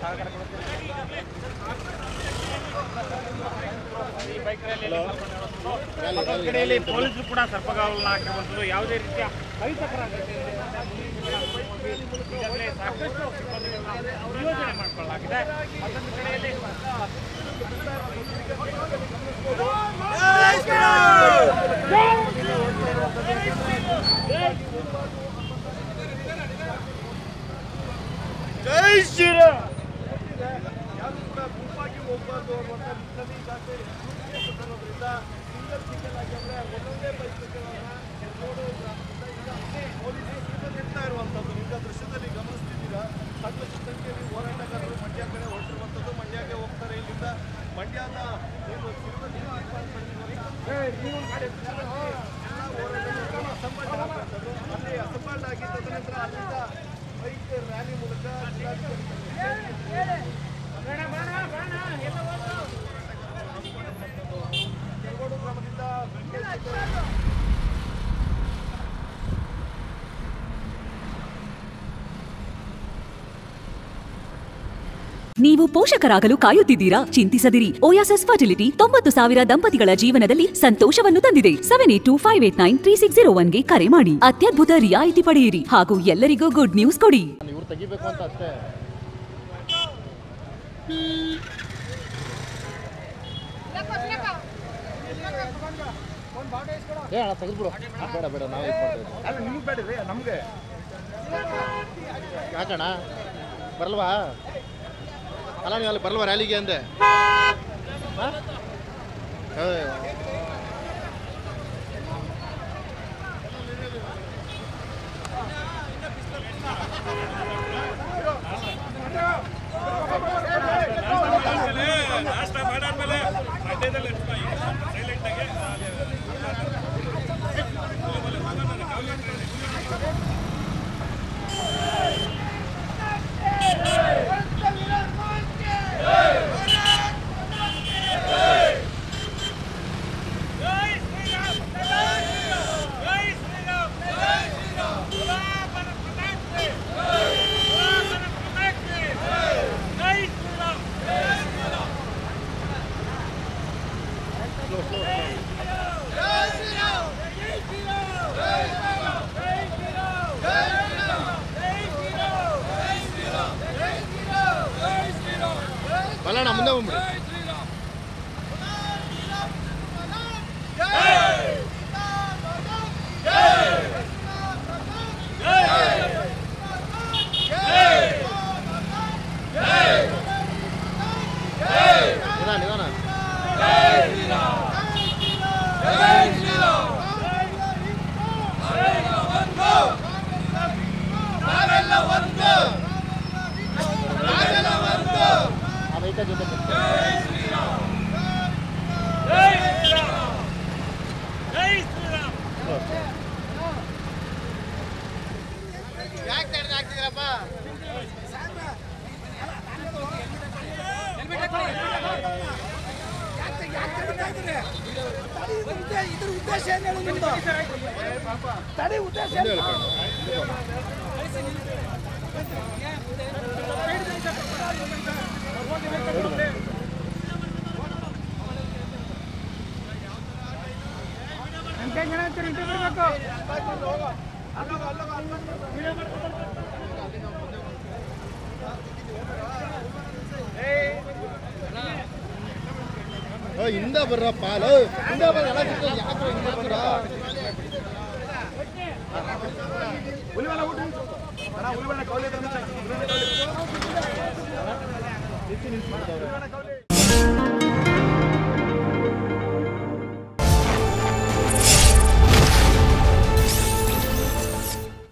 ಸಹಕಾರ ಕೊಡುತ್ತೀರಿ. ಈ bike rally ಕಡೆಯಲ್ಲಿ ಪೊಲೀಸರು ಕೂಡ ಸರ್ಪಗಾವಲನ್ನ ಹಾಕಿರುವಂಥದ್ದು ಯಾವುದೇ ರೀತಿಯ ಅಹಿತಕರ ಈಗಾಗಲೇ ಸಾಕಷ್ಟು ಸಿಬ್ಬಂದಿಗಳನ್ನ ನಿಯೋಜನೆ ಮಾಡಿಕೊಳ್ಳಲಾಗಿದೆ. ಮತ್ತೊಂದು ಕಡೆಯಲ್ಲಿ ಜೈ ಶ್ರೀರಾಮ್ ಯಾರು ಕೂಡ ಗುಂಪಾಗಿ ಹೋಗಬಾರ್ದು ಅನ್ನುವಂಥ ನಿಟ್ಟಿನಲ್ಲಿ ಈಗಾಗಲೇ ಬರೋದ್ರಿಂದ ಸಿಂಗಲ್ ಆಗಿ ಅಂದರೆ ಒಂದೊಂದೇ ಬೈಕ್ ರೋಡು ಗ್ರಾಮದಿಂದ ಈಗ ಪೊಲೀಸರು ನಿಲ್ತಾ ಇರುವಂಥದ್ದು ಈಗ ದೃಶ್ಯದಲ್ಲಿ ಗಮನಿಸ್ತಿದ್ದೀರಾ. ಸಾಕಷ್ಟು ಸಂಖ್ಯೆಯಲ್ಲಿ ಹೋರಾಟಗಾರರು ಮಂಡ್ಯ ಕಡೆ ಹೊರಟಿರುವಂಥದ್ದು. ಮಂಡ್ಯಕ್ಕೆ ಹೋಗ್ತಾರೆ. ಇಲ್ಲಿಂದ ಮಂಡ್ಯದ ಏನು ಅಸಂಬಾಲ್ಡ್ ಆಗುವಂಥದ್ದು. ಅಲ್ಲಿ ಅಸಂಬಾಲ್ಡ್ ಆಗಿದ್ದ ನಂತರ ಅಲ್ಲಿಂದ ಬೈಕ್ ರ್ಯಾಲಿ ಮೂಲಕ ಕೆರಗೋಡು ಗ್ರಾಮದಿಂದ ನೀವು ಪೋಷಕರಾಗಲು ಕಾಯುತ್ತಿದ್ದೀರಾ? ಚಿಂತಿಸದಿರಿ. ಓಯಾಸಿಸ್ ಫರ್ಟಿಲಿಟಿ 90,000 ದಂಪತಿಗಳ ಜೀವನದಲ್ಲಿ ಸಂತೋಷವನ್ನು ತಂದಿದೆ. 7825893601ಗೆ ಕರೆ ಮಾಡಿ. ಅತ್ಯದ್ಭುತ ರಿಯಾಯಿತಿ ಪಡೆಯಿರಿ ಹಾಗೂ ಎಲ್ಲರಿಗೂ ಗುಡ್ ನ್ಯೂಸ್ ಕೊಡಿ. ತೆಗಿಬೇಕು ಅಂತ ಅಷ್ಟೇ. ತೆಗೆದ್ಬಿಡು. ಬೇಡ ಬೇಡ ನಾವು ಅಲ್ಲ ನಿಮ್ಗೆ ಬೇಡ್ರಿ ನಮಗೆ ಯಾಕಣ್ಣ ಬರಲ್ವಾ? ಅಲ್ಲ ನೀವು ಅಲ್ಲಿ ಬರಲ್ವಾ ರ್ಯಾಲಿಗೆ ಅಂದೆ? ಬಲ್ಲಣ್ಣ ಮುಂದೆ ಹೋಗ್ಬಿಡಿ. ನಿಧಾನ ಯಾಕೆ ತಡೆದು ಹಾಕ್ತಿದ್ದೀರಪ್ಪ? ಇದ್ರ ಉದ್ದೇಶ ಏನು ಹೇಳಿ? ನಿಮ್ದು ತಡೆ ಉದ್ದೇಶ ಹಿಂದೆ ಬರ್ರಪ್ಪ. ಹಿಂದೆ ಬರ್ರ. ಎಲ್ಲ ಯಾಕೆ ಹಿಂದೆ ಬರ್ರ? ಹುಲಿವಲ ಊಟ ಹುಲಿವಲ ಕೌಲಿ